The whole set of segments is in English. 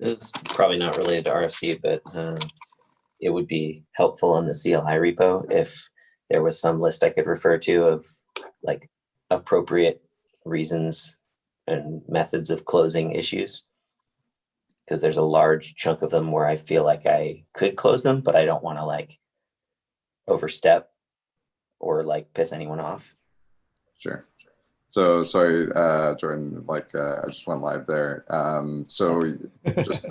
This is probably not related to RFC, but it would be helpful on the CLI repo if there was some list I could refer to of like appropriate reasons and methods of closing issues. Because there's a large chunk of them where I feel like I could close them, but I don't want to like overstep or like piss anyone off. Sure. So sorry, Jordan, like I just went live there. So just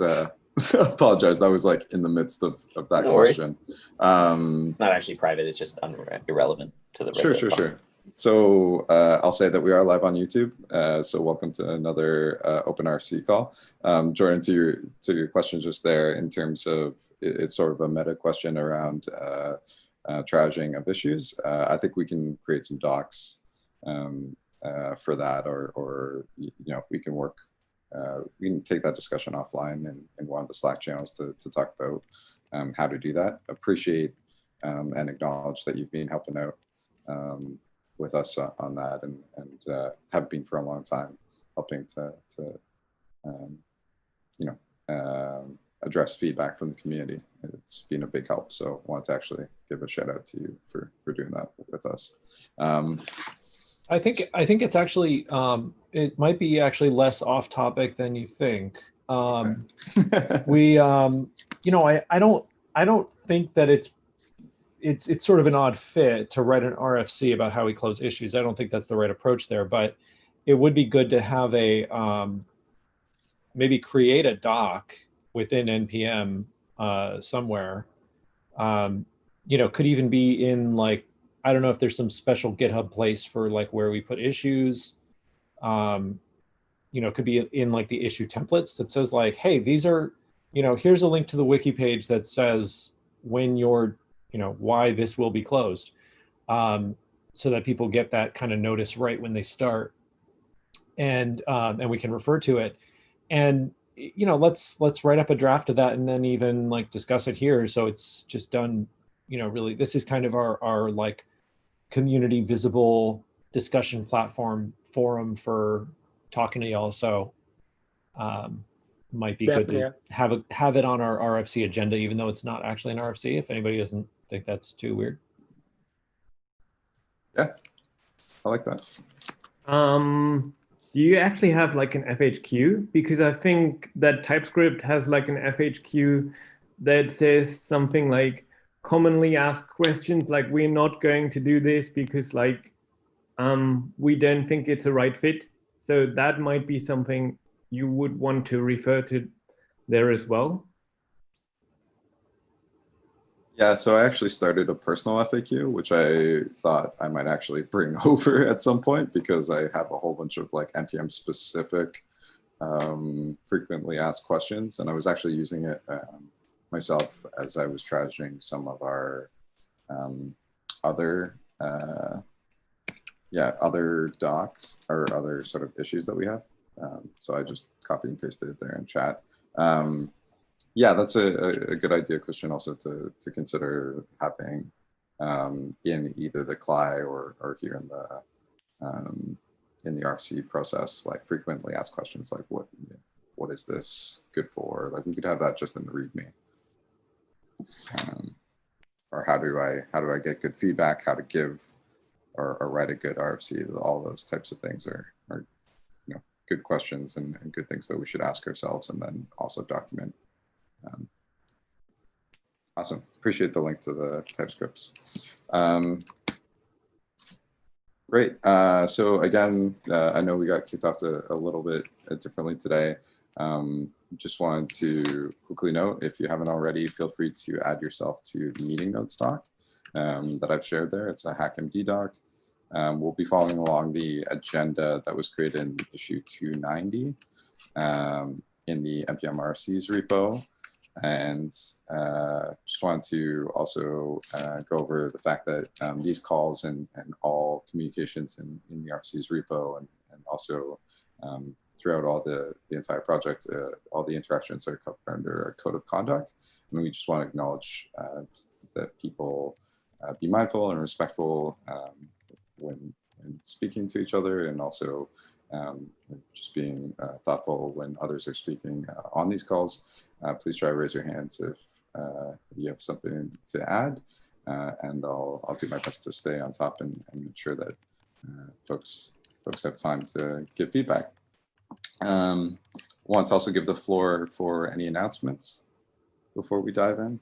apologize. That was like in the midst of that question. It's not actually private. It's just irrelevant to the regular call. Sure. So I'll say that we are live on YouTube. So welcome to another Open RFC call. Jordan, to your question just there, in terms of it's sort of a meta question around triaging of issues. I think we can create some docs for that, or you know, we can work. We can take that discussion offline in one of the Slack channels to talk about how to do that. Appreciate and acknowledge that you've been helping out with us on that, and have been for a long time, helping to you know, address feedback from the community. It's been a big help. So I want to actually give a shout out to you for doing that with us. I think it's actually it might be actually less off topic than you think. We you know, I don't think that it's sort of an odd fit to write an RFC about how we close issues. I don't think that's the right approach there, but it would be good to have a maybe create a doc within NPM somewhere. You know, could even be in like, I don't know if there's some special GitHub place for like where we put issues. You know, could be in like the issue templates that says like, hey, these are, you know, here's a link to the wiki page that says when you're, you know, why this will be closed, so that people get that kind of notice right when they start, and we can refer to it, and you know, let's write up a draft of that and then even like discuss it here, so it's just done. You know, really, this is kind of our like community visible discussion platform forum for talking to y'all. So might be Definitely, good to have it on our RFC agenda, even though it's not actually an RFC, if anybody doesn't think that's too weird. Yeah, I like that. Do you actually have like an FHQ? Because I think that TypeScript has like an FHQ that says something like commonly asked questions, like we're not going to do this because like we don't think it's a right fit. So that might be something you would want to refer to there as well. Yeah, so I actually started a personal FAQ, which I thought I might actually bring over at some point, because I have a whole bunch of like NPM specific frequently asked questions, and I was actually using it myself as I was triaging some of our other docs or other sort of issues that we have. So I just copy and pasted it there in chat. Yeah, that's a good idea, Christian, also to consider having in either the CLI or here in the RFC process, like frequently asked questions like what is this good for? Like we could have that just in the README. Or how do I get good feedback? How to give or write a good RFC? All those types of things are you know, good questions and good things that we should ask ourselves, and then also document. Awesome. Appreciate the link to the TypeScripts. Great. So again, I know we got kicked off a little bit differently today. Just wanted to quickly note, if you haven't already, feel free to add yourself to the meeting notes doc that I've shared there. It's a HackMD doc. We'll be following along the agenda that was created in issue 290 in the NPM RFCs repo. And just wanted to also go over the fact that these calls and all communications in the RFCs repo and also throughout all the entire project, all the interactions are covered under a code of conduct. And we just want to acknowledge that people be mindful and respectful when in speaking to each other, and also just being thoughtful when others are speaking on these calls. Please try to raise your hands if you have something to add, and I'll do my best to stay on top and make sure that folks have time to give feedback. Want to also give the floor for any announcements before we dive in.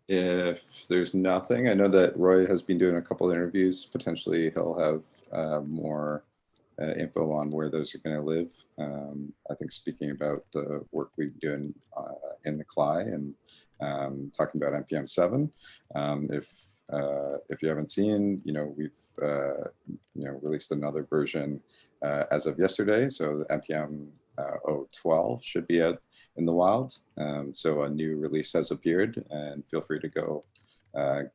If there's nothing, I know that Roy has been doing a couple of interviews. Potentially he'll have more info on where those are going to live. I think speaking about the work we've been doing in the CLI and talking about NPM 7. If you haven't seen, we've released another version as of yesterday. So the NPM 012 should be out in the wild. So a new release has appeared, and feel free to go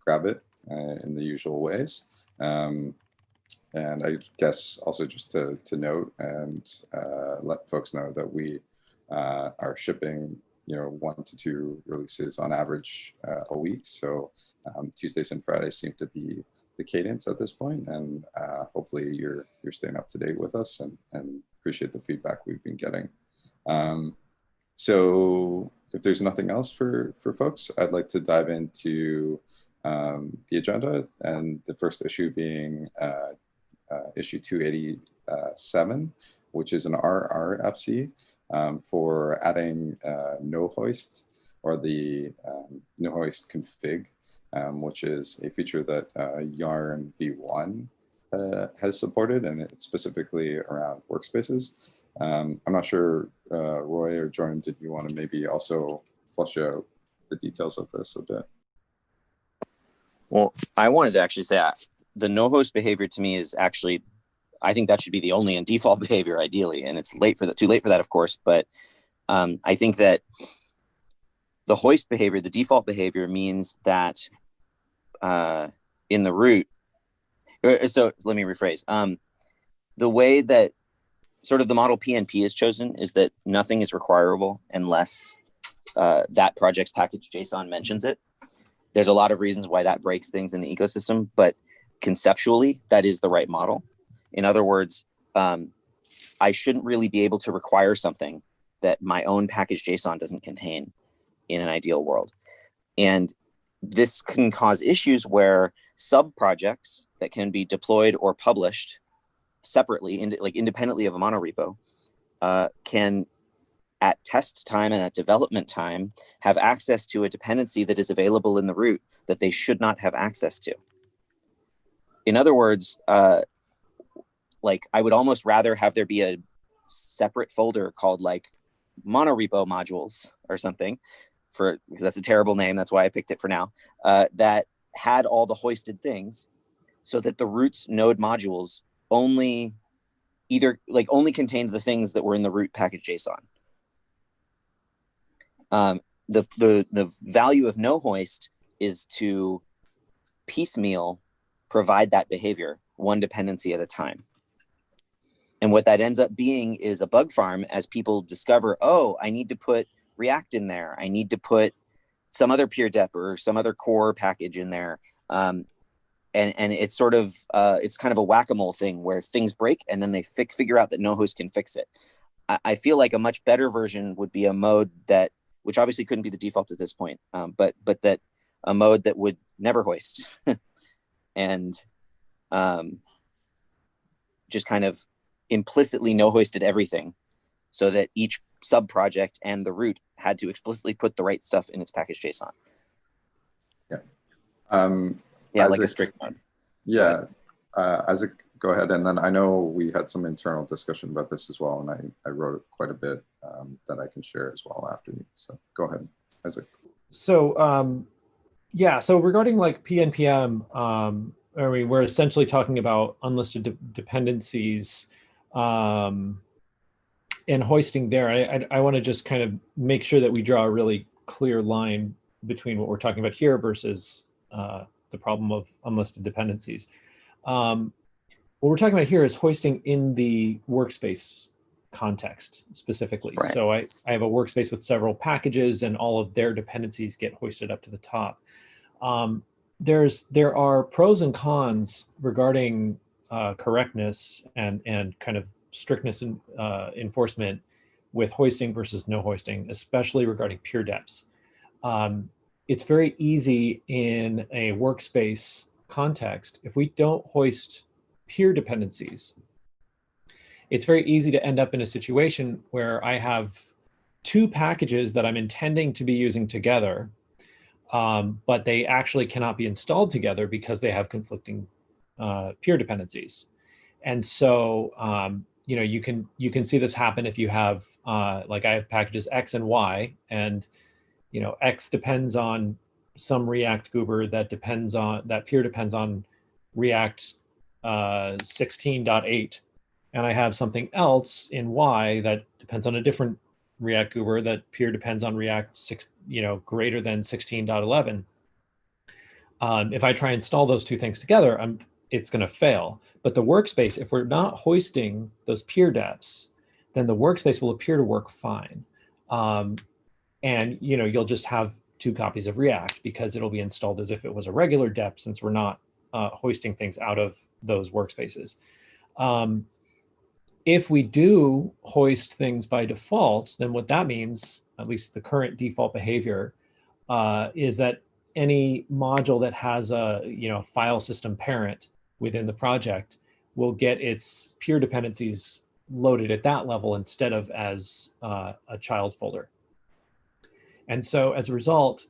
grab it in the usual ways. And I guess also just to note and let folks know that we are shipping 1 to 2 releases on average a week. So Tuesdays and Fridays seem to be the cadence at this point, and hopefully you're staying up to date with us and appreciate the feedback we've been getting. So if there's nothing else for folks, I'd like to dive into the agenda, and the first issue being issue 287, which is an RRFC for adding no hoist, or the no hoist config, which is a feature that Yarn v1 has supported, and it's specifically around workspaces. I'm not sure, Roy or Jordan, did you want to maybe also flesh out the details of this a bit? Well, I wanted to actually say the no host behavior to me is actually, I think that should be the only and default behavior ideally, and it's too late for that, of course. But I think that the hoist behavior, the default behavior, means that in the root. So let me rephrase. The way that sort of the model PNP is chosen is that nothing is requirable unless that project's package JSON mentions it. There's a lot of reasons why that breaks things in the ecosystem, but conceptually, that is the right model. In other words, I shouldn't really be able to require something that my own package JSON doesn't contain in an ideal world. And this can cause issues where sub-projects that can be deployed or published separately, independently of a monorepo, can at test time and at development time have access to a dependency that is available in the root that they should not have access to. In other words, I would almost rather have there be a separate folder called like monorepo modules or something, because that's a terrible name, that's why I picked it for now, that had all the hoisted things, so that the root's node modules only contained the things that were in the root package JSON. The value of no hoist is to piecemeal provide that behavior one dependency at a time. And what that ends up being is a bug farm as people discover, oh, I need to put React in there. I need to put some other pure dep or some other core package in there. And it's sort of, it's kind of a whack-a-mole thing where things break and then they figure out that no host can fix it. I feel like a much better version would be a mode that, which obviously couldn't be the default at this point, but that a mode that would never hoist and just kind of implicitly no hoisted everything, so that each sub project and the root had to explicitly put the right stuff in its package JSON. Yeah. Like a strict mode. Yeah. Isaac, go ahead. And then I know we had some internal discussion about this as well, and I wrote quite a bit that I can share as well after you. So go ahead, Isaac. So so regarding like PNPM, we're essentially talking about unlisted dependencies and hoisting there. I want to just kind of make sure that we draw a really clear line between what we're talking about here versus the problem of unlisted dependencies. What we're talking about here is hoisting in the workspace context specifically. Right. So I have a workspace with several packages, and all of their dependencies get hoisted up to the top. There are pros and cons regarding correctness and kind of strictness in enforcement with hoisting versus no hoisting, especially regarding peer deps. It's very easy in a workspace context, if we don't hoist peer dependencies, it's very easy to end up in a situation where I have two packages that I'm intending to be using together, but they actually cannot be installed together because they have conflicting peer dependencies. And so, you can see this happen if you have, like I have packages X and Y, and X depends on some React goober that peer depends on React 16.8, and I have something else in Y that depends on a different React goober that peer depends on React 6, greater than 16.11. If I try and install those two things together, it's going to fail. But the workspace, if we're not hoisting those peer deps, then the workspace will appear to work fine. And you'll just have two copies of React because it'll be installed as if it was a regular dep, since we're not hoisting things out of those workspaces. If we do hoist things by default, then what that means, at least the current default behavior, is that any module that has a file system parent within the project will get its peer dependencies loaded at that level instead of as a child folder. And so as a result,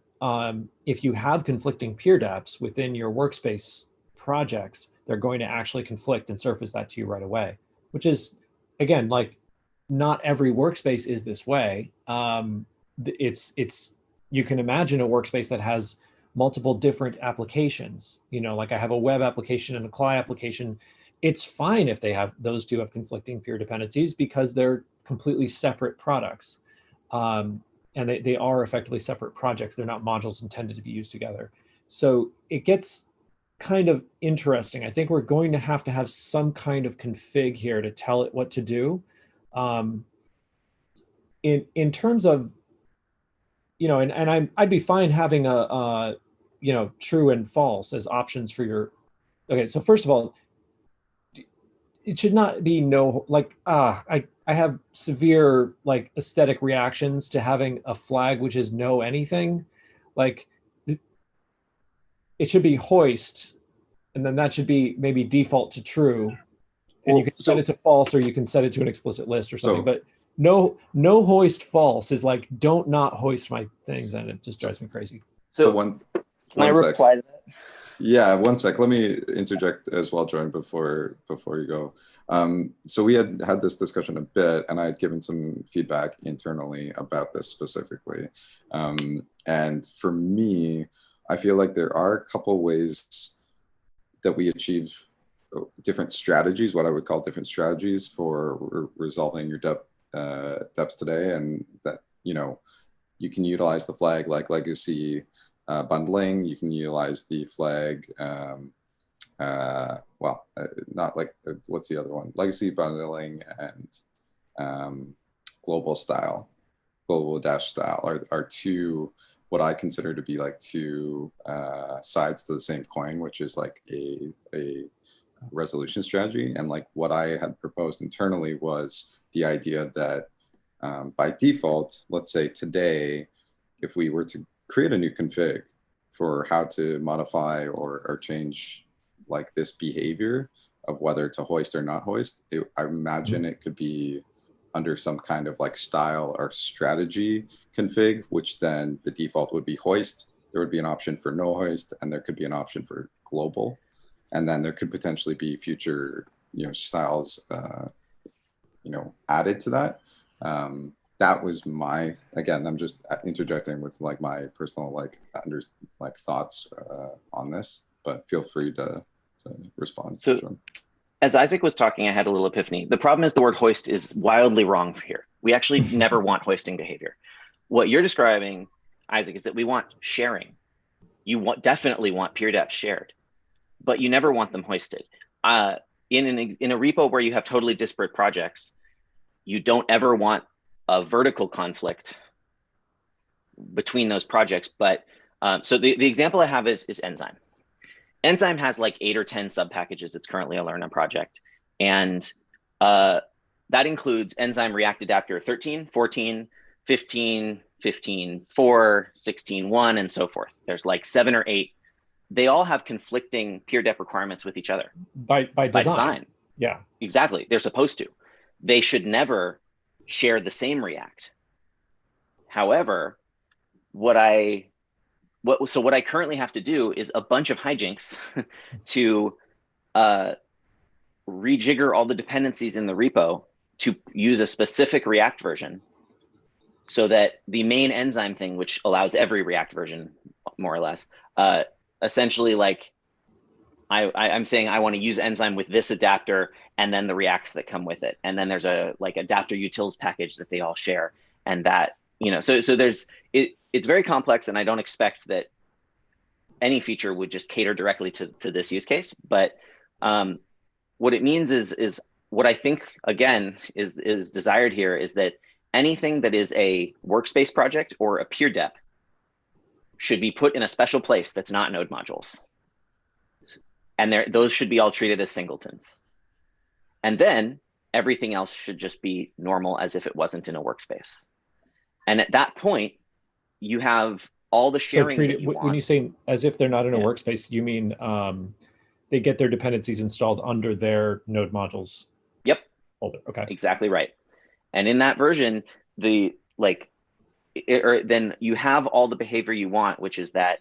if you have conflicting peer deps within your workspace projects, they're going to actually conflict and surface that to you right away, which is, again, like, not every workspace is this way. You can imagine a workspace that has multiple different applications. Like I have a web application and a CLI application. It's fine if those two have conflicting peer dependencies because they're completely separate products. And they are effectively separate projects. They're not modules intended to be used together. So it gets kind of interesting. I think we're going to have some kind of config here to tell it what to do. In terms of, and I'd be fine having a true and false as options for your. Okay, so first of all, it should not be no, like, I have severe like aesthetic reactions to having a flag which is no anything. Like, it should be hoist, and then that should be maybe default to true, and you can set it to false, or you can set it to an explicit list or something. But no hoist false is like, don't not hoist my things, and it just drives me crazy. So can I reply to that? Yeah, one sec. Let me interject as well, Jordan, before you go. So we had this discussion a bit, and I had given some feedback internally about this specifically. And for me, I feel like there are a couple ways that we achieve different strategies, what I would call different strategies for resolving your deps today, and that you can utilize the flag like legacy bundling. You can utilize the flag, not like, what's the other one? Legacy bundling and global dash style are two, what I consider to be like two sides to the same coin, which is like a resolution strategy. And like what I had proposed internally was the idea that by default, let's say today, if we were to create a new config for how to modify or change like this behavior of whether to hoist or not hoist, I imagine it could be under some kind of like style or strategy config, which then the default would be hoist. There would be an option for no hoist, and there could be an option for global. And then there could potentially be future styles added to that. That was again, I'm just interjecting with like my personal thoughts on this, but feel free to respond. So, as Isaac was talking, I had a little epiphany. The problem is the word hoist is wildly wrong here. We actually never want hoisting behavior. What you're describing, Isaac, is that we want sharing. You definitely want peer deps shared, but you never want them hoisted. In a repo where you have totally disparate projects, you don't ever want a vertical conflict between those projects. But so the example I have is Enzyme. Enzyme has like 8 or 10 sub packages. It's currently a Learn project. And that includes Enzyme React Adapter 13, 14, 15, 15.4, 16.1, and so forth. There's like 7 or 8. They all have conflicting peer dep requirements with each other. By design. Yeah. Exactly. They're supposed to. They should never share the same React. However, what I currently have to do is a bunch of hijinks to rejigger all the dependencies in the repo to use a specific React version, so that the main Enzyme thing, which allows every React version, more or less, essentially like I'm saying I want to use Enzyme with this adapter and then the Reacts that come with it. And then there's a like adapter utils package that they all share. And that, so there's, it's very complex, and I don't expect that any feature would just cater directly to this use case. But what it means is what I think, again, is desired here is that anything that is a workspace project or a peer dep should be put in a special place that's not node modules. And those should be all treated as singletons. And then everything else should just be normal as if it wasn't in a workspace. And at that point, you have all the sharing. So when you say as if they're not in a workspace, you mean they get their dependencies installed under their node modules? Yep. Folder. Okay. Exactly right. And in that version, then you have all the behavior you want, which is that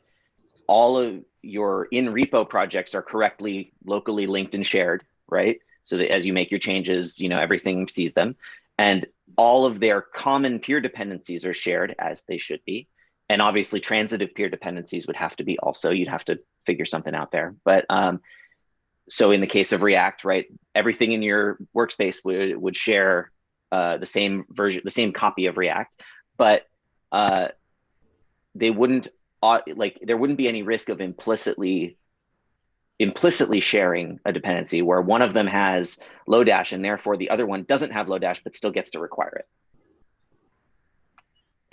all of your in repo projects are correctly locally linked and shared, right? So that as you make your changes, everything sees them. And all of their common peer dependencies are shared as they should be. And obviously transitive peer dependencies would have to be also, you'd have to figure something out there. But so in the case of React, right, everything in your workspace would share the same version, the same copy of React, but they wouldn't, there wouldn't be any risk of implicitly sharing a dependency where one of them has Lodash and therefore the other one doesn't have Lodash but still gets to require it.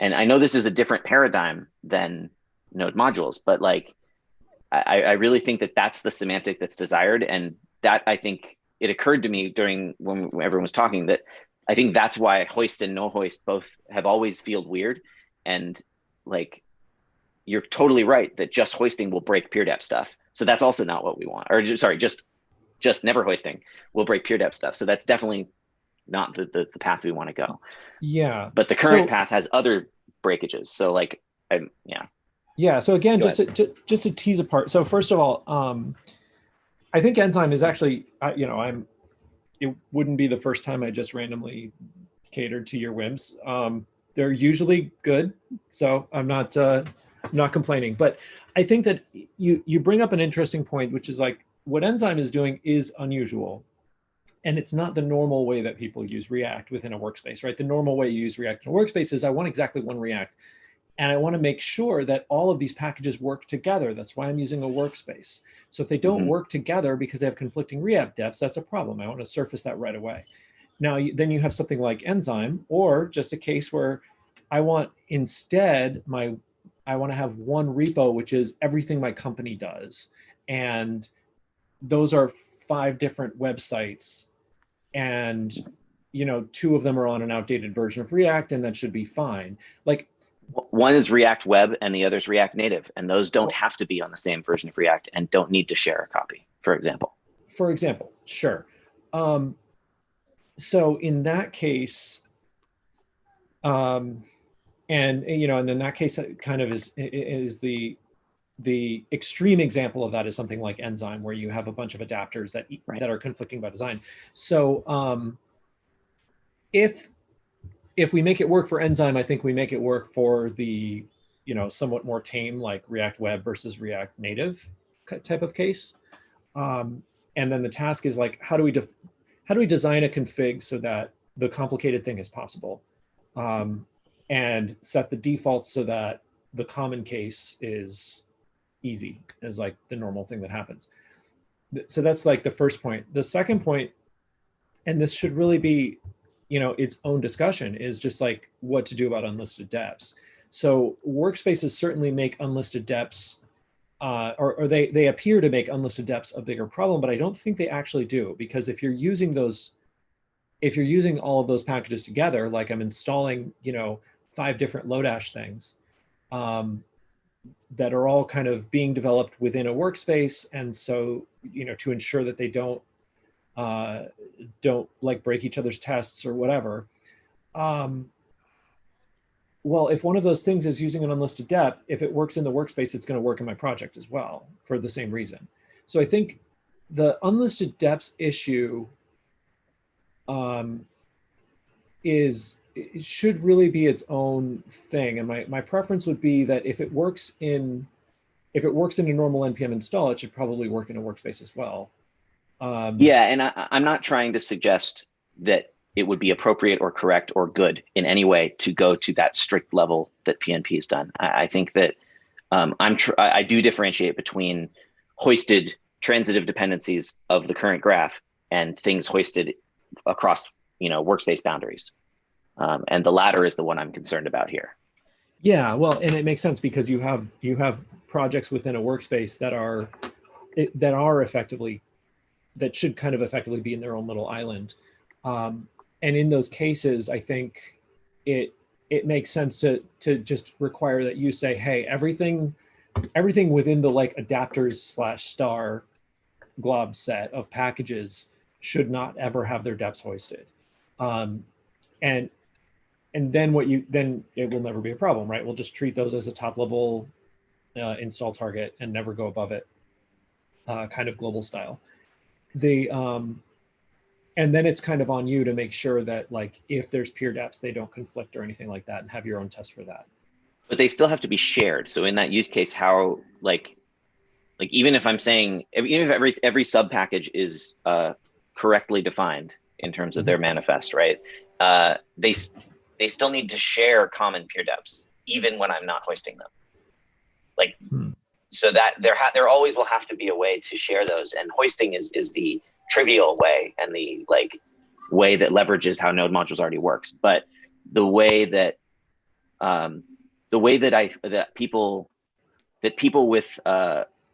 And I know this is a different paradigm than node modules, but like I really think that that's the semantic that's desired. And that, I think it occurred to me when everyone was talking, that I think that's why hoist and no hoist both have always felt weird. And like, you're totally right that just hoisting will break peer dep stuff. So that's also not what we want. Or sorry, just never hoisting will break peer dep stuff. So that's definitely not the path we want to go. Yeah. But the current path has other breakages. So like, Yeah. So again, just to tease apart. So first of all, I think Enzyme is actually, it wouldn't be the first time I just randomly catered to your whims. They're usually good. So I'm not complaining, but I think that you bring up an interesting point, which is like what Enzyme is doing is unusual. And it's not the normal way that people use React within a workspace, right? The normal way you use React in a workspace is I want exactly one React. And I want to make sure that all of these packages work together. That's why I'm using a workspace. So if they don't work together because they have conflicting React deps, that's a problem. I want to surface that right away. Now, then you have something like Enzyme, or just a case where I want instead I want to have one repo, which is everything my company does. And those are 5 different websites. And, 2 of them are on an outdated version of React, and that should be fine. Like, one is React Web and the other is React Native. And those don't have to be on the same version of React and don't need to share a copy, for example. For example, sure. So in that case, and in that case, it kind of is the extreme example of that is something like Enzyme, where you have a bunch of adapters that are conflicting by design. So if we make it work for Enzyme, I think we make it work for the somewhat more tame, like React Web versus React Native type of case. And then the task is like, how do we design a config so that the complicated thing is possible, and set the defaults so that the common case is easy, is like the normal thing that happens. So that's like the first point. The second point, and this should really be its own discussion is just like what to do about unlisted deps. So workspaces certainly make unlisted deps, or they appear to make unlisted deps a bigger problem, but I don't think they actually do, because if you're using all of those packages together, like I'm installing, 5 different Lodash things that are all kind of being developed within a workspace, and so to ensure that they don't like break each other's tests or whatever. Well, if one of those things is using an unlisted dep, if it works in the workspace, it's going to work in my project as well for the same reason. So I think the unlisted deps issue it should really be its own thing. And my preference would be that if it works in a normal npm install, it should probably work in a workspace as well. Yeah, and I'm not trying to suggest that it would be appropriate or correct or good in any way to go to that strict level that PNP has done. I think that I do differentiate between hoisted transitive dependencies of the current graph and things hoisted across workspace boundaries. And the latter is the one I'm concerned about here. Yeah, well, and it makes sense because you have projects within a workspace that should kind of effectively be in their own little island. And in those cases, I think it makes sense to just require that you say, hey, everything within the like adapters/star glob set of packages should not ever have their deps hoisted. And then then it will never be a problem, right? We'll just treat those as a top level install target and never go above it, kind of global style. And then it's kind of on you to make sure that like if there's peer deps, they don't conflict or anything like that, and have your own test for that. But they still have to be shared. So in that use case, how like even if I'm saying even if every sub package is correctly defined in terms of their manifest, right? They still need to share common peer deps even when I'm not hoisting them. Like so that there always will have to be a way to share those, and hoisting is the trivial way and the way that leverages how node modules already works. But the way that people with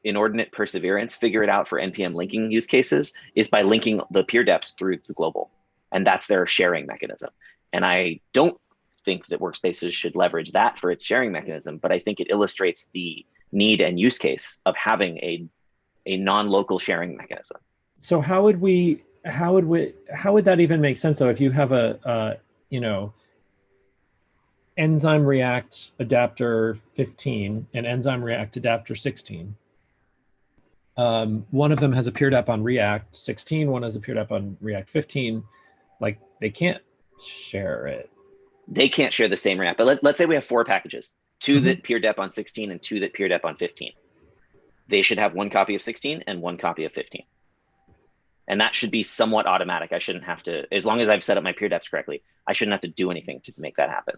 inordinate perseverance figure it out for npm linking use cases is by linking the peer deps through the global, and that's their sharing mechanism. And I don't think that workspaces should leverage that for its sharing mechanism, but I think it illustrates the need and use case of having a non-local sharing mechanism. So how would that even make sense though if you have a enzyme react adapter 15 and enzyme react adapter 16? One of them has a peer dep on React 16, one has a peer dep on React 15. Like they can't share it. They can't share the same wrap. But let's say we have 4 packages, 2 that peer dep on 16 and 2 that peer dep on 15. They should have 1 copy of 16 and 1 copy of 15. And that should be somewhat automatic. I shouldn't have to, as long as I've set up my peer deps correctly, I shouldn't have to do anything to make that happen.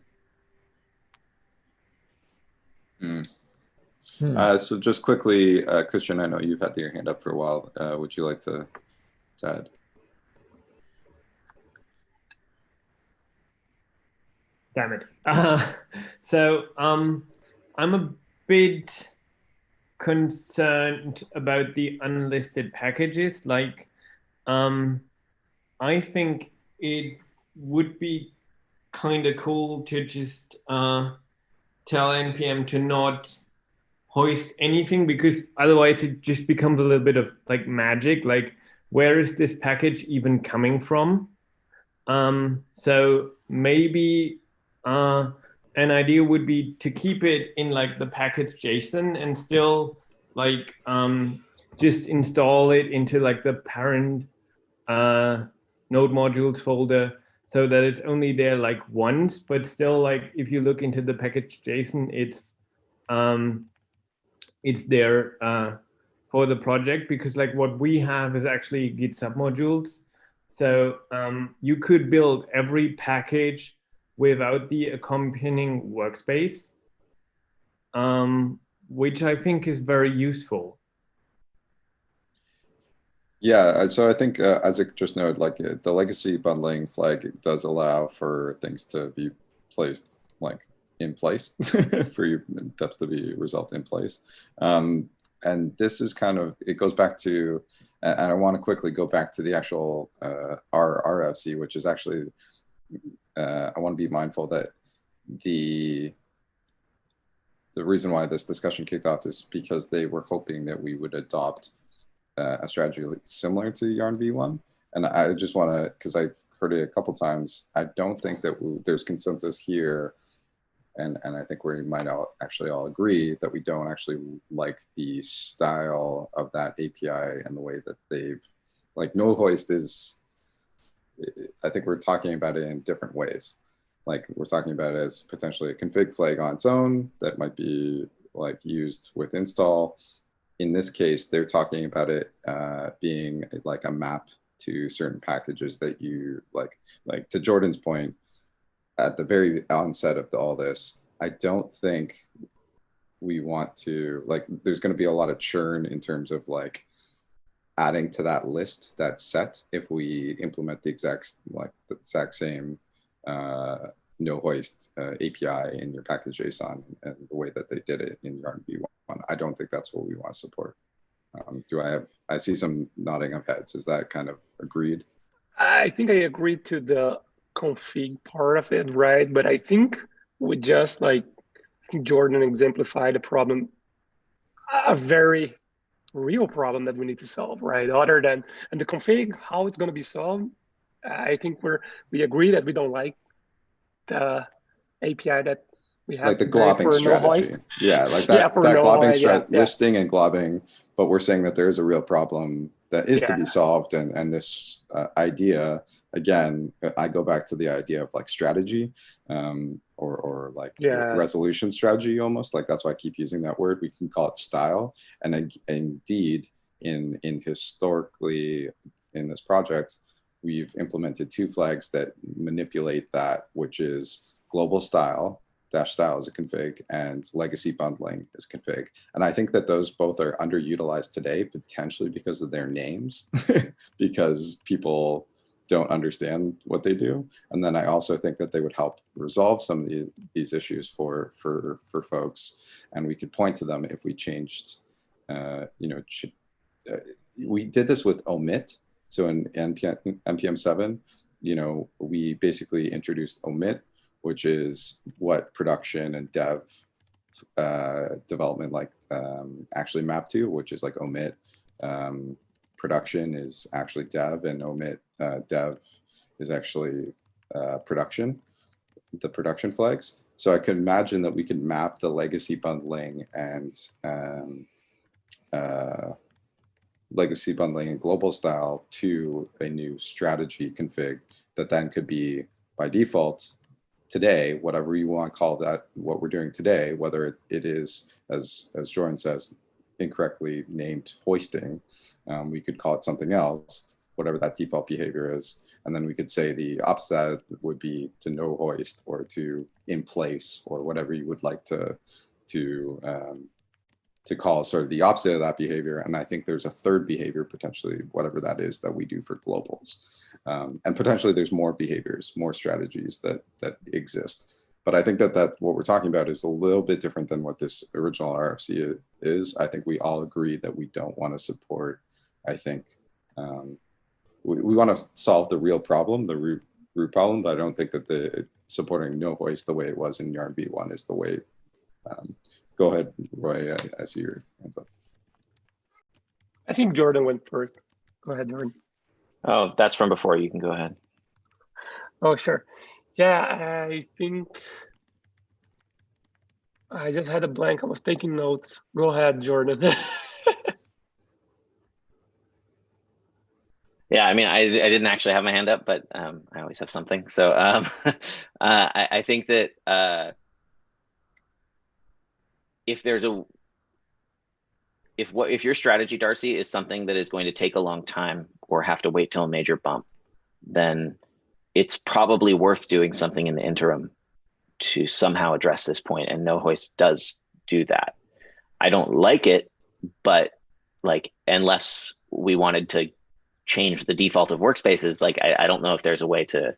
So just quickly, Christian, I know you've had your hand up for a while. Would you like to add? Damn it. So I'm a bit concerned about the unlisted packages. I think it would be kind of cool to just tell npm to not hoist anything, because otherwise it just becomes a little bit of like magic. Like, where is this package even coming from? So maybe an idea would be to keep it in like the package JSON and still like just install it into like the parent node modules folder, so that it's only there like once, but still like if you look into the package JSON, it's there for the project, because like what we have is actually Git submodules. So you could build every package without the accompanying workspace, which I think is very useful. Yeah, so I think Isaac just noted, like the legacy bundling flag does allow for things to be placed like in place for your depths to be resolved in place. And this is kind of, it goes back to, and I want to quickly go back to the actual RFC, which is actually, I want to be mindful that the reason why this discussion kicked off is because they were hoping that we would adopt a strategy similar to Yarn v1. And I just want to, because I've heard it a couple times, I don't think that there's consensus here, and I think we might actually all agree that we don't actually like the style of that API and the way that they've, like no hoist is, I think we're talking about it in different ways. Like we're talking about it as potentially a config flag on its own that might be like used with install. In this case, they're talking about it being like a map to certain packages that you like to Jordan's point, at the very onset of all this, I don't think we want to, like, there's going to be a lot of churn in terms of like adding to that list, that set, if we implement the exact same no hoist API in your package JSON and the way that they did it in Yarn v1. I don't think that's what we want to support. I see some nodding of heads. Is that kind of agreed? I think I agree to the config part of it, right? But I think we just like Jordan exemplified a problem, a very real problem that we need to solve, right? Other than, and the config, how it's going to be solved, I think we agree that we don't like the API that we have like the today globbing for no strategy. hoist. Yeah, like Yeah, that for that no globbing hoist, yeah. listing and globbing, but we're saying that there is a real problem that is to be Yeah. solved, and this idea, again, I go back to the idea of like strategy, or like Yeah. resolution strategy, almost like that's why I keep using that word. We can call it style, and indeed in historically in this project, we've implemented two flags that manipulate that, which is global style dash style is a config and legacy bundling is config. And I think that those both are underutilized today, potentially because of their names, because people don't understand what they do. And then I also think that they would help resolve some of these issues for folks. And we could point to them if we changed, we did this with omit. So in NPM 7, we basically introduced omit, which is what production and dev development actually map to, which is like omit. Production is actually dev, and omit dev is actually production, the production flags. So I could imagine that we could map the legacy bundling and legacy bundling and global style to a new strategy config that then could be by default today, whatever you want to call that, what we're doing today, whether it is, as Jordan says, incorrectly named hoisting, we could call it something else, whatever that default behavior is. And then we could say the opposite would be to no hoist or to in place or whatever you would like to call sort of the opposite of that behavior. And I think there's a third behavior, potentially, whatever that is, that we do for globals. And potentially there's more behaviors, more strategies that exist. But I think that what we're talking about is a little bit different than what this original RFC is. I think we all agree that we don't want to support, I think, we want to solve the real problem, the root problem, but I don't think that supporting no hoist the way it was in Yarn v1 is the way. Go ahead, Roy. I see your hands up. I think Jordan went first. Go ahead, Jordan. Oh, that's from before. You can go ahead. Oh, sure. Yeah, I think I just had a blank. I was taking notes. Go ahead, Jordan. Yeah, I mean, I didn't actually have my hand up, but I always have something. So I think that if your strategy, Darcy, is something that is going to take a long time or have to wait till a major bump, then it's probably worth doing something in the interim to somehow address this point. And no hoist does do that. I don't like it, but like, unless we wanted to change the default of workspaces, like I don't know if there's a way to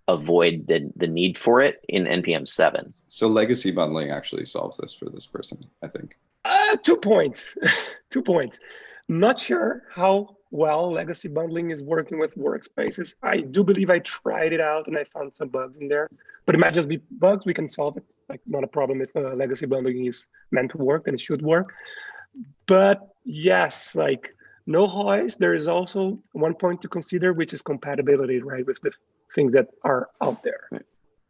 avoid the need for it in NPM 7. So legacy bundling actually solves this for this person, I think. 2 points. 2 points. Not sure how well legacy bundling is working with workspaces. I do believe I tried it out and I found some bugs in there, but it might just be bugs. We can solve it. Like, not a problem if legacy bundling is meant to work, and it should work. But yes, like no hoist, there is also one point to consider, which is compatibility, right, with the things that are out there.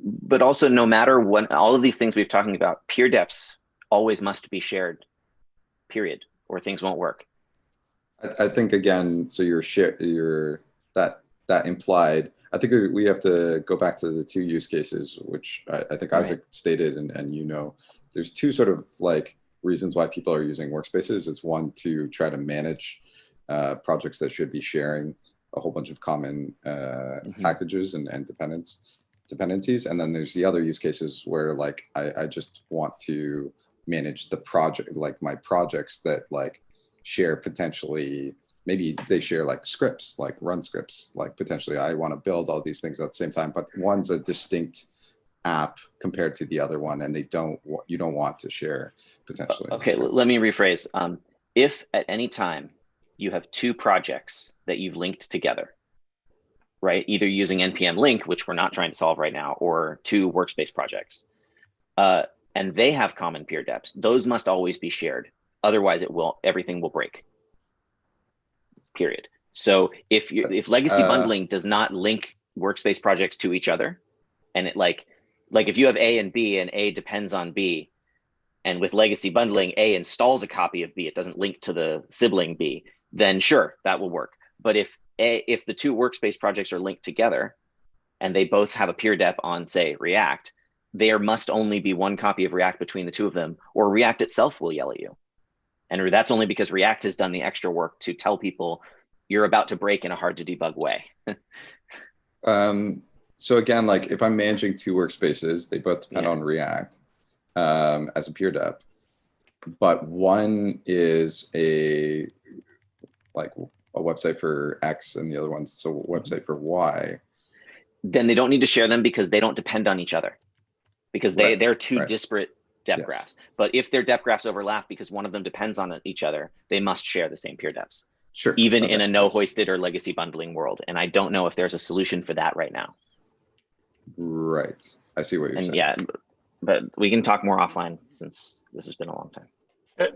But also, no matter what, all of these things we've talking about, peer deps always must be shared, period, or things won't work. I think again, so that implied, I think we have to go back to the 2 use cases, which I think Isaac stated, and you know, there's 2 sort of like reasons why people are using workspaces. It's one, to try to manage projects that should be sharing a whole bunch of common packages and dependencies. And then there's the other use cases where like I just want to manage the project, like my projects that like share potentially, maybe they share like scripts, like run scripts, like potentially I want to build all these things at the same time, but one's a distinct app compared to the other one, and you don't want to share potentially. Okay, let me rephrase. If at any time you have 2 projects that you've linked together, right? Either using NPM link, which we're not trying to solve right now, or 2 workspace projects, and they have common peer deps, those must always be shared. Otherwise, everything will break. Period. So if legacy bundling does not link workspace projects to each other, and it like if you have A and B and A depends on B, and with legacy bundling, A installs a copy of B, it doesn't link to the sibling B, then sure, that will work. But if the 2 workspace projects are linked together and they both have a peer dep on, say, React, there must only be 1 copy of React between the 2 of them, or React itself will yell at you. And that's only because React has done the extra work to tell people you're about to break in a hard to debug way. So again, like if I'm managing 2 workspaces, they both depend on React as a peer dep, but one is a website for X and the other one's a website for Y. Then they don't need to share them because they don't depend on each other, because they're 2 disparate dep graphs. But if their dep graphs overlap because one of them depends on each other, they must share the same peer deps. Sure. Even in a no hoisted or legacy bundling world. And I don't know if there's a solution for that right now. Right. I see what you're saying. Yeah, but we can talk more offline since this has been a long time.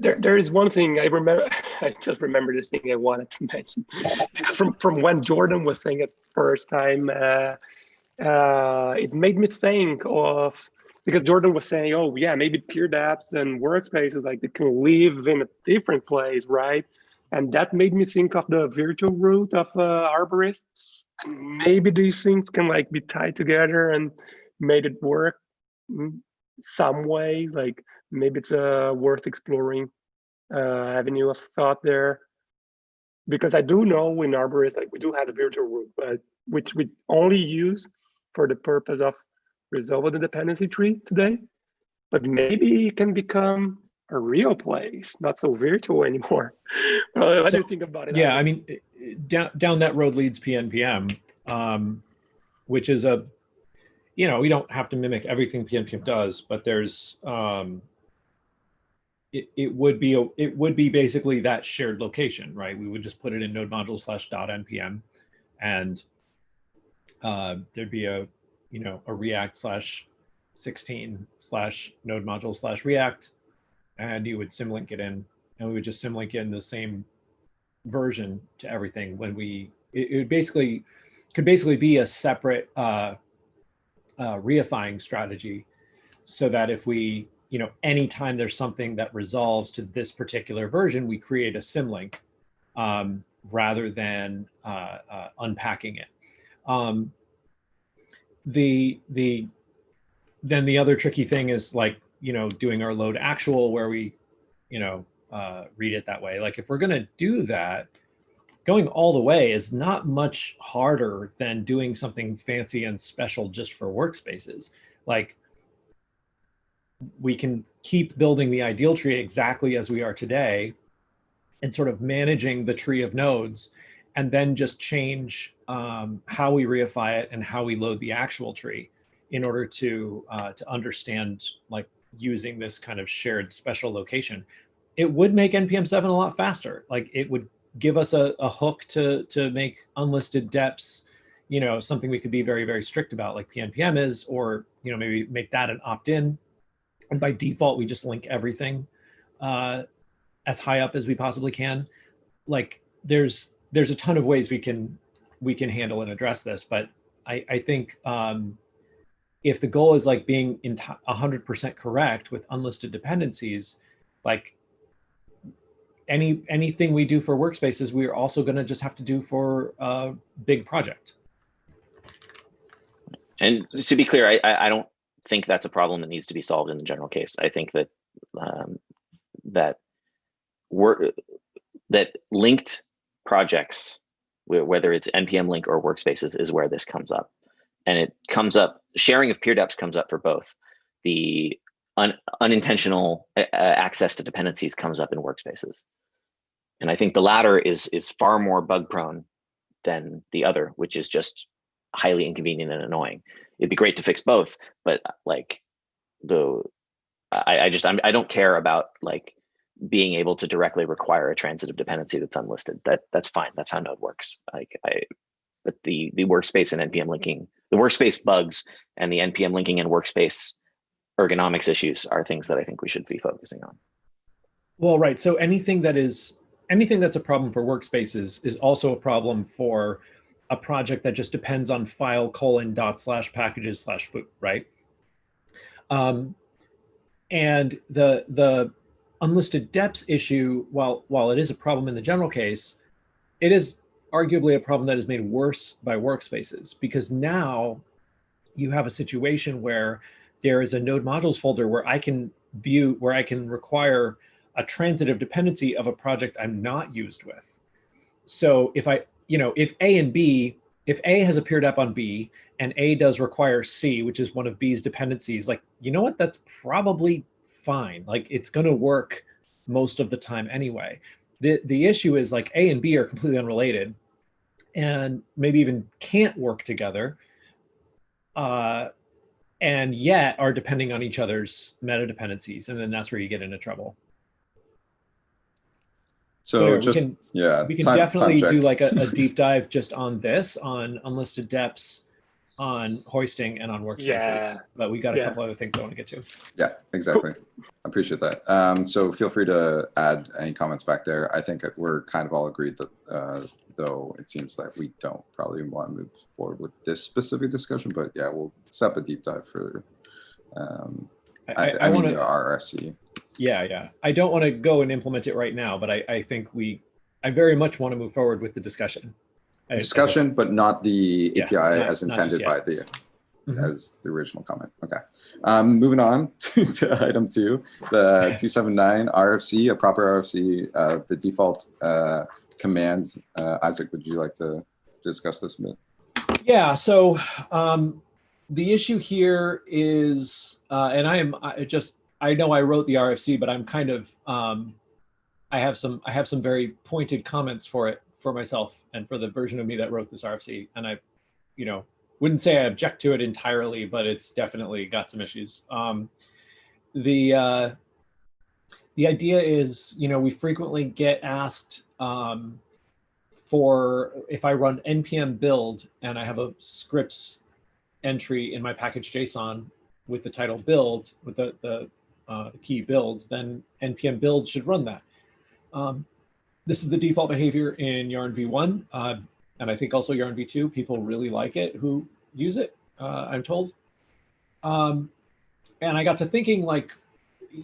There is one thing I remember. I just remembered this thing I wanted to mention, because from when Jordan was saying it first time, it made me think of, because Jordan was saying, oh yeah, maybe peer deps and workspaces, like they can live in a different place, right? And that made me think of the virtual root of Arborist. And maybe these things can like be tied together and made it work some way. Like maybe it's a worth exploring avenue of thought there. Because I do know in Arborist, like we do have a virtual root, but which we only use for the purpose of resolving the dependency tree today. But maybe it can become a real place, not so virtual anymore. What do you think about it? Yeah, I mean, down that road leads PNPM, which is we don't have to mimic everything PNPM does, but there's it would be basically that shared location, right? We would just put it in node module/.npm, and there'd be a React /16/node module/React, and you would symlink it in, and we would just symlink in the same version to everything. When it could basically be a separate reifying strategy, so that if we, anytime there's something that resolves to this particular version, we create a symlink rather than unpacking it. Then the other tricky thing is like, doing our load actual where we, read it that way. Like if we're going to do that, going all the way is not much harder than doing something fancy and special just for workspaces. Like we can keep building the ideal tree exactly as we are today and sort of managing the tree of nodes and then just change how we reify it and how we load the actual tree in order to understand like using this kind of shared special location. It would make npm 7 a lot faster. Like it would give us a hook to make unlisted deps, you know, something we could be very, very strict about, like PNPM is, or, you know, maybe make that an opt-in. And by default, we just link everything as high up as we possibly can. Like there's a ton of ways we can handle and address this, but I think if the goal is like being 100% correct with unlisted dependencies, like anything we do for workspaces, we are also going to just have to do for a big project. And to be clear, I don't think that's a problem that needs to be solved in the general case. I think that that linked projects, whether it's npm link or workspaces, is where this comes up. And it comes up, sharing of peer deps comes up for both. The unintentional access to dependencies comes up in workspaces. And I think the latter is far more bug prone than the other, which is just highly inconvenient and annoying. It'd be great to fix both, but like I don't care about like being able to directly require a transitive dependency that's unlisted. That's fine. That's how Node works. But the workspace and npm linking, the workspace bugs and the npm linking and workspace ergonomics issues are things that I think we should be focusing on. Well, right. So anything that's a problem for workspaces is also a problem for a project that just depends on file : /packages/foo, right? And the unlisted deps issue, while it is a problem in the general case, it is arguably a problem that is made worse by workspaces, because now you have a situation where there is a node modules folder where I can require a transitive dependency of a project I'm not used with. So if if A has a peer dep on B and A does require C, which is one of B's dependencies, like, you know what, that's probably fine. Like it's gonna work most of the time anyway. The issue is like A and B are completely unrelated and maybe even can't work together, and yet are depending on each other's meta dependencies. And then that's where you get into trouble. So we can definitely do like a deep dive just on this, on unlisted deps, on hoisting, and on workspaces. Yeah. But we got a couple other things I want to get to. Yeah, exactly. Cool. I appreciate that. So feel free to add any comments back there. I think we're kind of all agreed that, though it seems that we don't probably want to move forward with this specific discussion, but yeah, we'll set up a deep dive for I mean the RFC. Yeah. I don't want to go and implement it right now, but I think I very much want to move forward with the discussion. But not the API as intended by the as the original comment. Okay. Moving on to item 2, the 279 RFC, a proper RFC, the default commands. Isaac, would you like to discuss this a bit? Yeah. So the issue here is, and I know I wrote the RFC, but I'm kind of I have some very pointed comments for myself and for the version of me that wrote this RFC, and I, wouldn't say I object to it entirely, but it's definitely got some issues. The idea is, we frequently get asked for if I run npm build and I have a scripts entry in my package JSON with the title build, with the key builds, then npm build should run that. This is the default behavior in Yarn v1, and I think also Yarn v2. People really like it who use it, I'm told. And I got to thinking, like,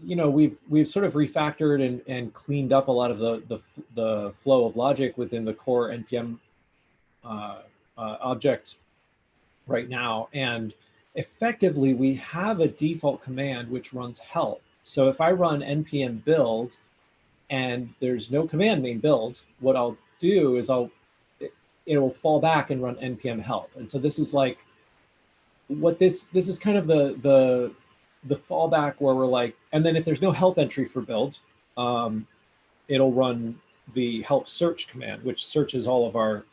we've sort of refactored and cleaned up a lot of the flow of logic within the core npm object right now, and effectively we have a default command which runs help. So if I run npm build and there's no command named build, what I'll do is it'll fall back and run npm help. And so this is like what this is kind of the fallback where we're like, and then if there's no help entry for build, it'll run the help search command, which searches all of our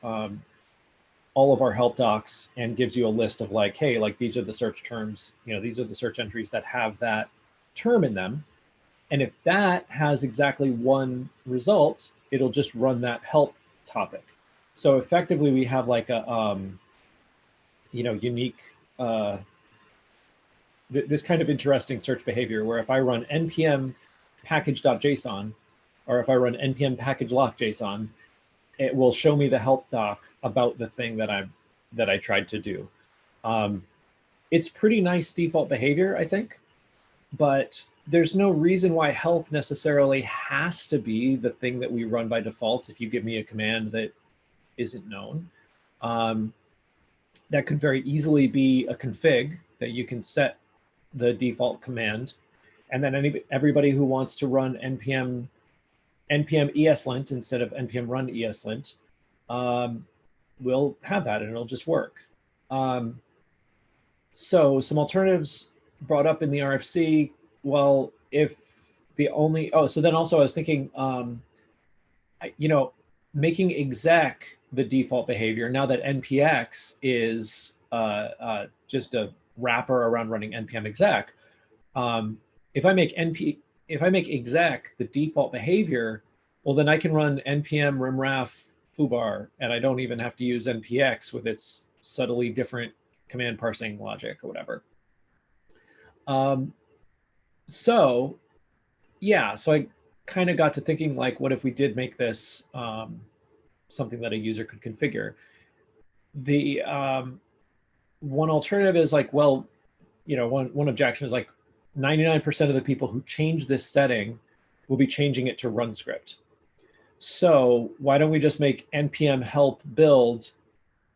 help docs and gives you a list of like, hey, like these are the search terms, these are the search entries that have that term in them. And if that has exactly one result, it'll just run that help topic. So effectively we have like a, unique, this kind of interesting search behavior where if I run npm package.json, or if I run npm package lock.json, it will show me the help doc about the thing that I tried to do. It's pretty nice default behavior, I think, but there's no reason why help necessarily has to be the thing that we run by default if you give me a command that isn't known. That could very easily be a config that you can set the default command, and then everybody who wants to run npm ESLint instead of npm run ESLint will have that, and it'll just work. So some alternatives brought up in the RFC. Well, if the only, so then also I was thinking, making exec the default behavior, now that npx is just a wrapper around running npm exec. If I make exec the default behavior, well, then I can run npm rimraf foobar, and I don't even have to use npx with its subtly different command parsing logic or whatever. So I kind of got to thinking, like, what if we did make this something that a user could configure? The one alternative is like, well, one objection is like 99% of the people who change this setting will be changing it to run script. So why don't we just make npm help build?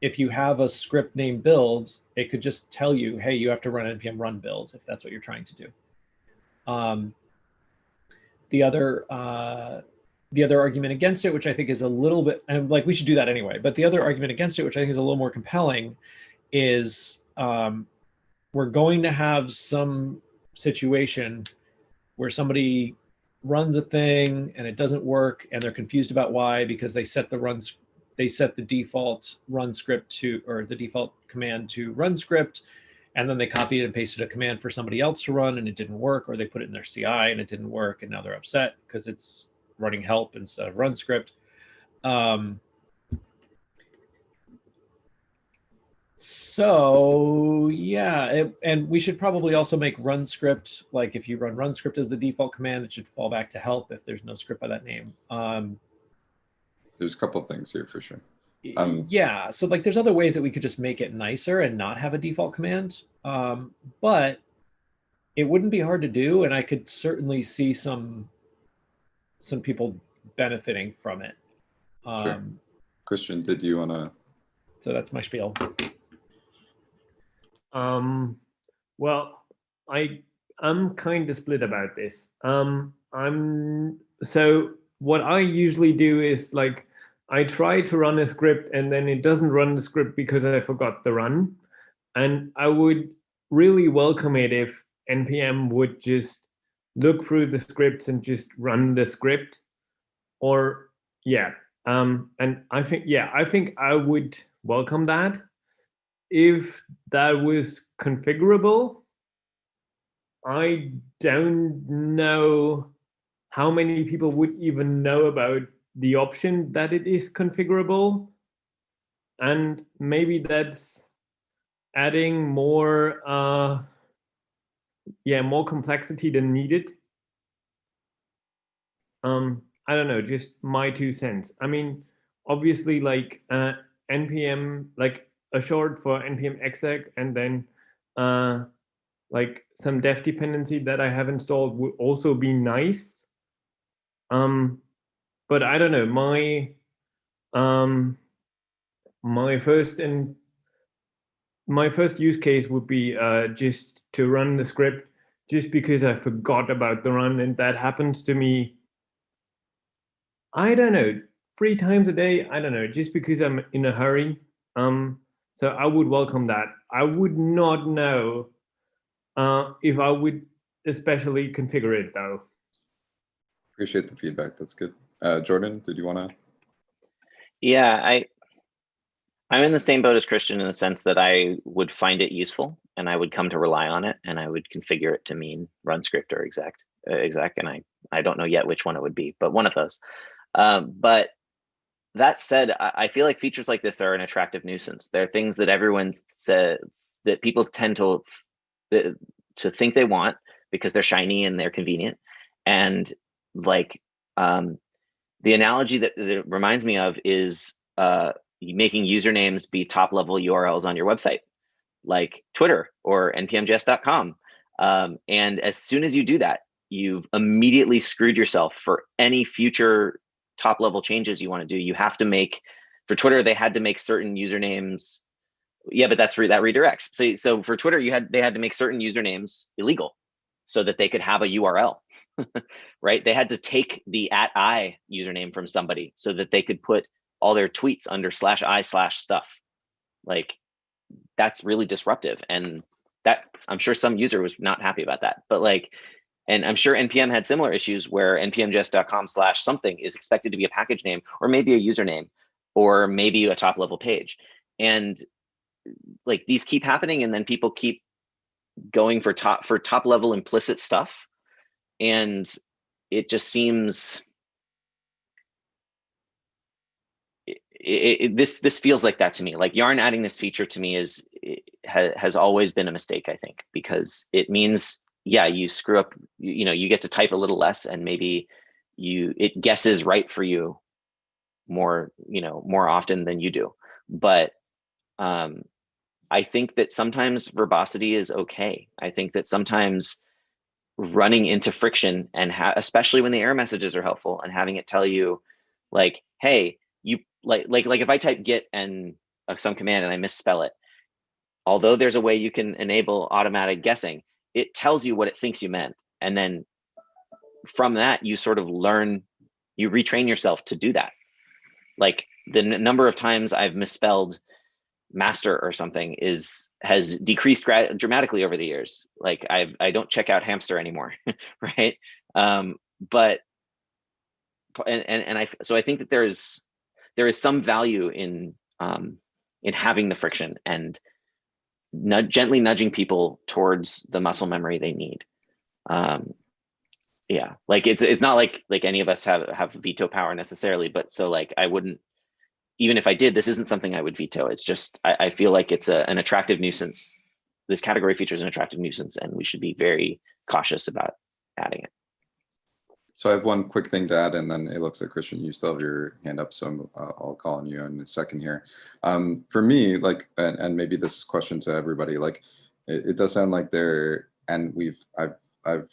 If you have a script named build, it could just tell you, hey, you have to run npm run build if that's what you're trying to do. The other argument against it, which I think is a little bit, and like we should do that anyway, but the other argument against it, which I think is a little more compelling, is we're going to have some situation where somebody runs a thing and it doesn't work, and they're confused about why, because they set the default run script to, or the default command to run script, and then they copied and pasted a command for somebody else to run and it didn't work, or they put it in their CI and it didn't work, and now they're upset because it's running help instead of run script. So yeah, and we should probably also make run script, like if you run run script as the default command, it should fall back to help if there's no script by that name. There's a couple of things here for sure. Yeah, so like there's other ways that we could just make it nicer and not have a default command, but it wouldn't be hard to do, and I could certainly see some people benefiting from it. Sure. Christian, did you want to? So that's my spiel. Well, I'm kind of split about this. So what I usually do is like, I try to run a script and then it doesn't run the script because I forgot the run. And I would really welcome it if NPM would just look through the scripts and just run the script. Or and I think I would welcome that if that was configurable. I don't know how many people would even know about the option that it is configurable, and maybe that's adding more more complexity than needed. I don't know, just my 2 cents. I mean, obviously, like npm, like a short for npm exec, and then like some dev dependency that I have installed would also be nice. But I don't know, my first use case would be just to run the script, just because I forgot about the run, and that happens to me, I don't know, 3 times a day. I don't know, just because I'm in a hurry. So I would welcome that. I would not know if I would especially configure it though. Appreciate the feedback. That's good. Jordan, did you want to? Yeah, I'm in the same boat as Christian in the sense that I would find it useful and I would come to rely on it, and I would configure it to mean run script or exec, and I don't know yet which one it would be, but one of those. But that said, I feel like features like this are an attractive nuisance. They're things that everyone says that people tend to think they want because they're shiny and they're convenient. And like the analogy that it reminds me of is making usernames be top level URLs on your website, like Twitter or npmjs.com. And as soon as you do that, you've immediately screwed yourself for any future top level changes you want to do. You have to make, for Twitter, they had to make certain usernames. Yeah, but that redirects. So for Twitter, they had to make certain usernames illegal so that they could have a URL, right? They had to take the @I username from somebody so that they could put all their tweets under /I/stuff. Like, that's really disruptive. And that, I'm sure some user was not happy about that, but like, and I'm sure NPM had similar issues where npmjs.com/something is expected to be a package name, or maybe a username, or maybe a top level page. And like, these keep happening, and then people keep going for top level implicit stuff. And it just seems, this feels like that to me. Like, Yarn adding this feature to me has always been a mistake, I think, because it means, yeah, you screw up, you get to type a little less, and maybe it guesses right for you more often than you do. But I think that sometimes verbosity is okay. I think that sometimes running into friction, and especially when the error messages are helpful, and having it tell you like, hey, you like if I type git and some command and I misspell it, although there's a way you can enable automatic guessing, it tells you what it thinks you meant. And then from that, you sort of learn, you retrain yourself to do that. Like, the number of times I've misspelled master or something has decreased dramatically over the years. Like, I don't check out hamster anymore, right? But so I think that there is some value in having the friction and gently nudging people towards the muscle memory they need. Yeah, like, it's not like any of us have veto power necessarily, but so like, I wouldn't, even if I did, this isn't something I would veto. It's just, I feel like it's an attractive nuisance. This category feature is an attractive nuisance, and we should be very cautious about adding it. So I have one quick thing to add, and then it looks like, Christian, you still have your hand up, so I'll call on you in a second here. For me, like, and maybe this is a question to everybody, like, it does sound like and I've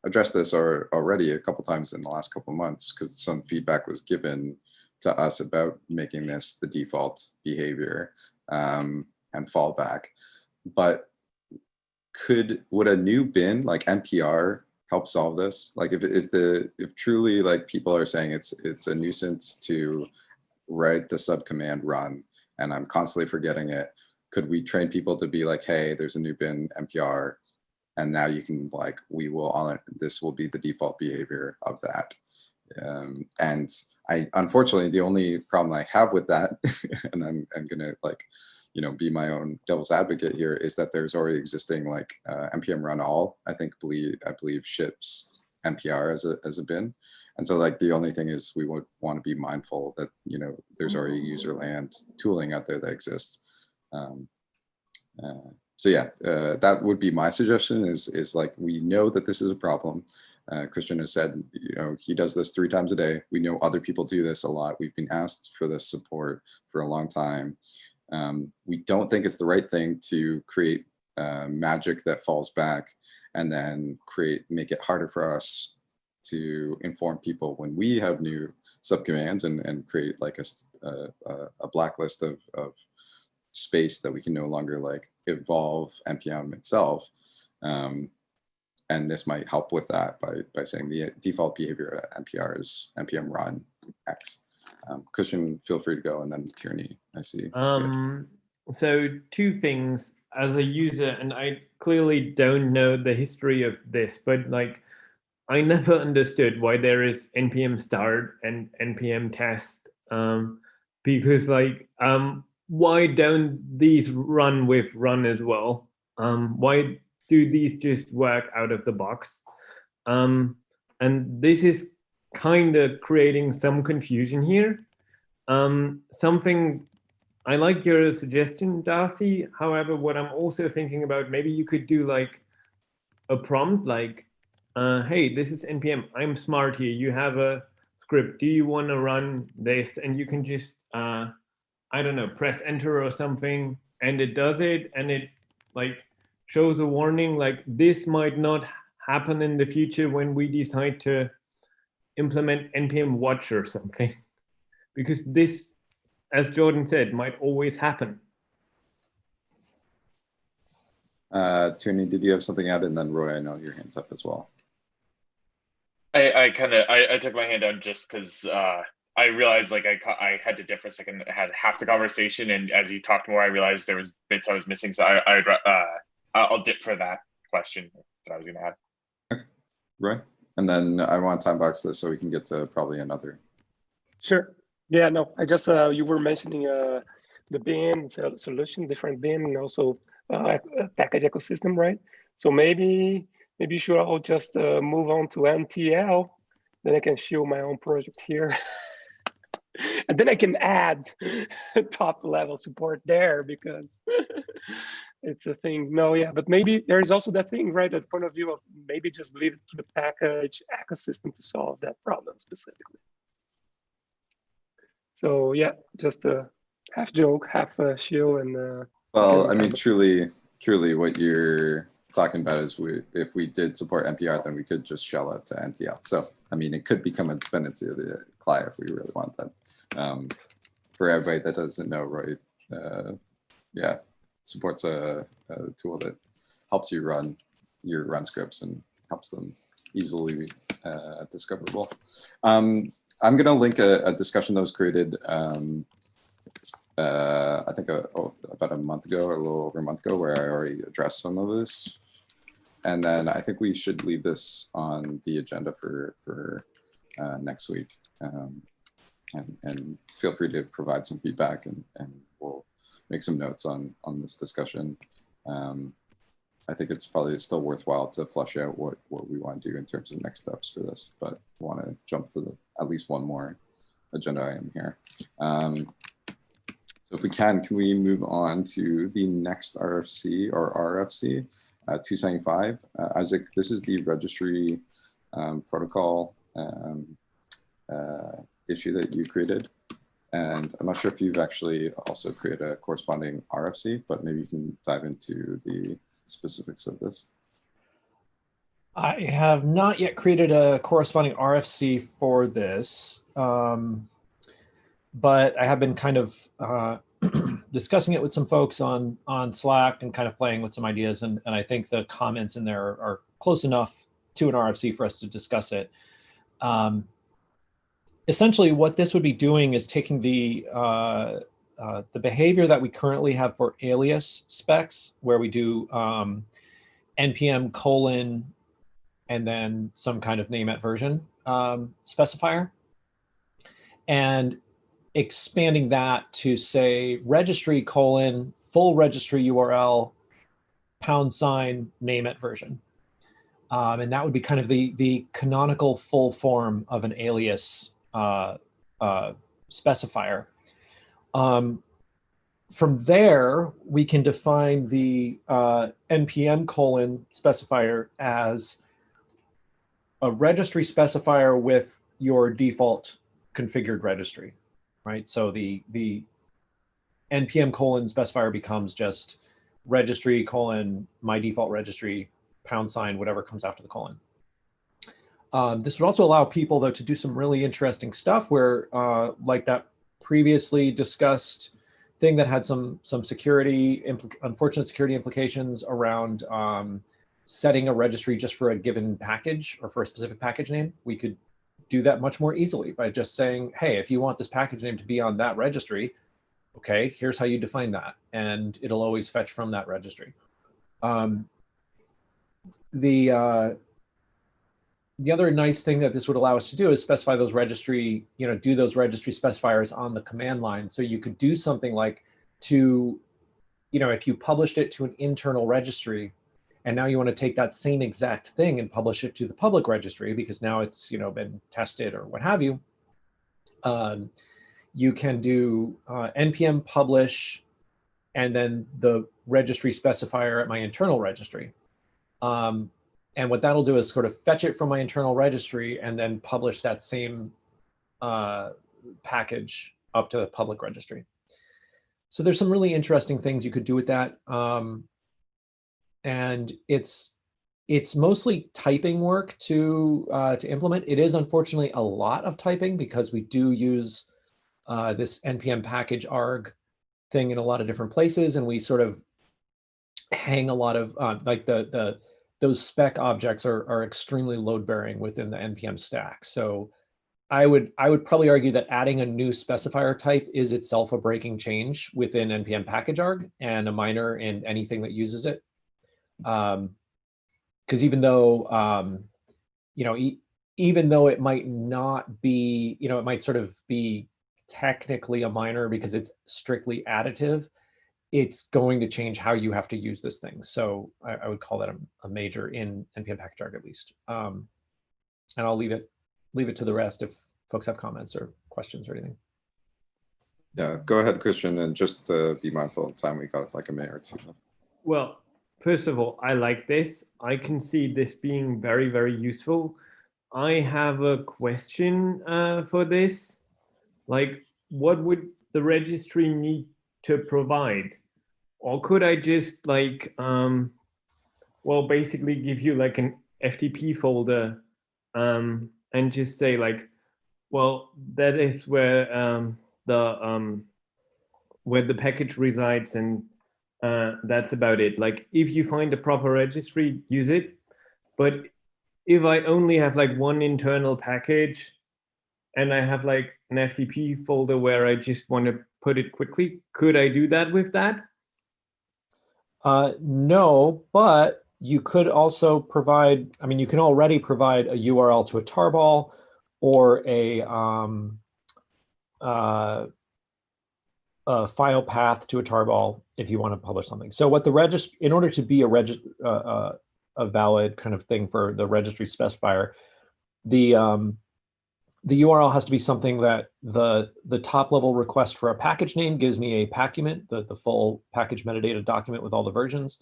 addressed this already a couple times in the last couple months, because some feedback was given to us about making this the default behavior and fallback. But would a new bin like NPR help solve this? Like, if truly, like, people are saying it's a nuisance to write the subcommand run, and I'm constantly forgetting it, could we train people to be like, hey, there's a new bin NPR, and now you can, like, this will be the default behavior of that. And unfortunately, the only problem I have with that, and I'm gonna, like, be my own devil's advocate here, is that there's already existing, like, npm run all, I believe ships NPR as a bin. And so, like, the only thing is, we would want to be mindful that, there's already user land tooling out there that exists. So yeah, that would be my suggestion, is like, we know that this is a problem. Christian has said, he does this 3 times a day. We know other people do this a lot. We've been asked for this support for a long time. We don't think it's the right thing to create magic that falls back, and then make it harder for us to inform people when we have new subcommands, and create like a blacklist of space that we can no longer, like, evolve npm itself. And this might help with that by saying the default behavior at NPR is npm run X. Christian, feel free to go, and then Tierney, I see. So 2 things as a user, and I clearly don't know the history of this, but like, I never understood why there is npm start and npm test, because like why don't these run with run as well? Why do these just work out of the box? And this is kind of creating some confusion here. Something I like your suggestion, Darcy. However, what I'm also thinking about, maybe you could do like a prompt like, hey, this is npm. I'm smart here. You have a script. Do you want to run this? And you can just, I don't know, press enter or something, and it does it, and it like shows a warning like this might not happen in the future when we decide to implement npm watch or something, because this, as Jordan said, might always happen. Tuni, did you have something out? And then Roy, I know your hand's up as well. I took my hand down just because I realized like I had to dip for a second. I had half the conversation, and as you talked more, I realized there was bits I was missing. So I'll dip for that question that I was going to add. Okay, Roy, and then I want to time box this so we can get to probably another. Sure. Yeah, no, I just, you were mentioning the bin solution, different bin, and also package ecosystem, right? So maybe you should all just move on to NTL, then I can show my own project here. And then I can add top level support there because it's a thing. No, yeah, but maybe there is also that thing, right? That point of view of maybe just leave it to the package ecosystem to solve that problem specifically. So yeah, just a half joke, half shill, and well, I mean, truly, what you're talking about is if we did support NPR, then we could just shell it to NTL. So I mean, it could become a dependency of the CLI if we really want that. For everybody that doesn't know, Roy, yeah, supports a tool that helps you run your run scripts and helps them easily discoverable. I'm going to link a discussion that was created, I think about a month ago, or a little over a month ago, where I already addressed some of this. And then I think we should leave this on the agenda for next week. And feel free to provide some feedback, and we'll make some notes on this discussion. I think it's probably still worthwhile to flesh out what we want to do in terms of next steps for this, but I want to jump to at least one more agenda item here. So if we can we move on to the next RFC or RFC 275? Isaac, this is the registry protocol issue that you created. And I'm not sure if you've actually also created a corresponding RFC, but maybe you can dive into the specifics of this. I have not yet created a corresponding RFC for this, but I have been kind of discussing it with some folks on Slack and kind of playing with some ideas. And I think the comments in there are close enough to an RFC for us to discuss it. Essentially, what this would be doing is taking the behavior that we currently have for alias specs, where we do npm colon and then some kind of name at version specifier, and expanding that to say registry colon full registry URL # name at version. And that would be kind of the canonical full form of an alias specifier. From there, we can define the npm colon specifier as a registry specifier with your default configured registry, right? So the npm colon specifier becomes just registry colon my default registry # whatever comes after the colon. This would also allow people, though, to do some really interesting stuff where, like that previously discussed thing that had some unfortunate security implications around setting a registry just for a given package or for a specific package name. We could do that much more easily by just saying, hey, if you want this package name to be on that registry, okay, here's how you define that. And it'll always fetch from that registry. the other nice thing that this would allow us to do is specify those registry, do those registry specifiers on the command line. So you could do something like if you published it to an internal registry, and now you want to take that same exact thing and publish it to the public registry because now it's been tested or what have you. You can do npm publish and then the registry specifier at my internal registry. And what that'll do is sort of fetch it from my internal registry and then publish that same package up to the public registry. So there's some really interesting things you could do with that. And it's mostly typing work to implement. It is unfortunately a lot of typing because we do use this npm package arg thing in a lot of different places, and we sort of hang a lot of like those spec objects are extremely load bearing within the npm stack. So I would probably argue that adding a new specifier type is itself a breaking change within npm package arg and a minor in anything that uses it. Because even though even though it might not be, it might sort of be technically a minor because it's strictly additive, it's going to change how you have to use this thing. So I would call that a major in npm package arg at least. And I'll leave it to the rest if folks have comments or questions or anything. Yeah, go ahead, Christian, and just be mindful of time. We got like a minute or two left. Well, first of all, I like this. I can see this being very, very useful. I have a question for this. Like, what would the registry need to provide? Or could I just like, basically give you like an FTP folder and just say like, well, that is where the package resides, and that's about it. Like, if you find a proper registry, use it. But if I only have like one internal package and I have like an FTP folder where I just want to put it quickly, could I do that with that? No, but you could also provide, you can already provide a URL to a tarball or a file path to a tarball if you want to publish something. So what in order to be a valid kind of thing for the registry specifier, the URL has to be something that the top level request for a package name gives me a pacument, the full package metadata document with all the versions,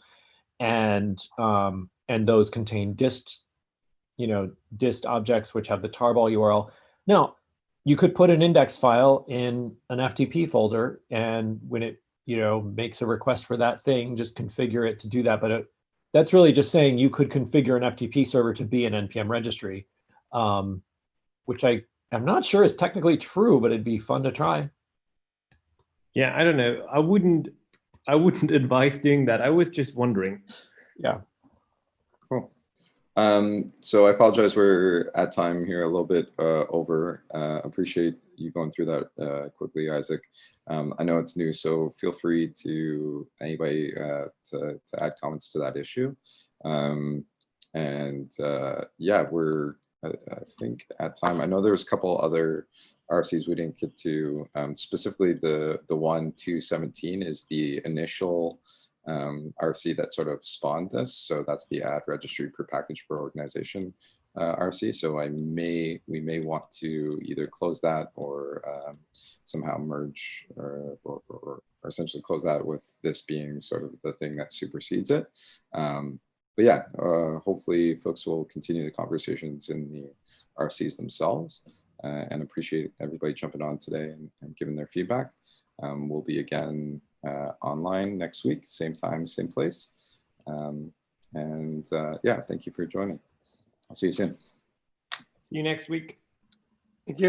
and those contain dist objects which have the tarball URL. Now, you could put an index file in an FTP folder, and when it makes a request for that thing, just configure it to do that. But that's really just saying you could configure an FTP server to be an npm registry, which I'm not sure is technically true, but it'd be fun to try. Yeah, I don't know. I wouldn't advise doing that. I was just wondering. Yeah. Cool. So I apologize, we're at time here a little bit over. Appreciate you going through that quickly, Isaac. I know it's new, so feel free to anybody to add comments to that issue. Yeah, we're I think at time. I know there was a couple other RFCs we didn't get to. Specifically, the 1.2.17 is the initial RFC that sort of spawned this. So that's the add registry per package per organization RFC. So we may want to either close that or somehow merge or essentially close that with this being sort of the thing that supersedes it. But yeah, hopefully folks will continue the conversations in the RFCs themselves, and appreciate everybody jumping on today and giving their feedback. We'll be again online next week, same time, same place. Yeah, thank you for joining. I'll see you soon. See you next week.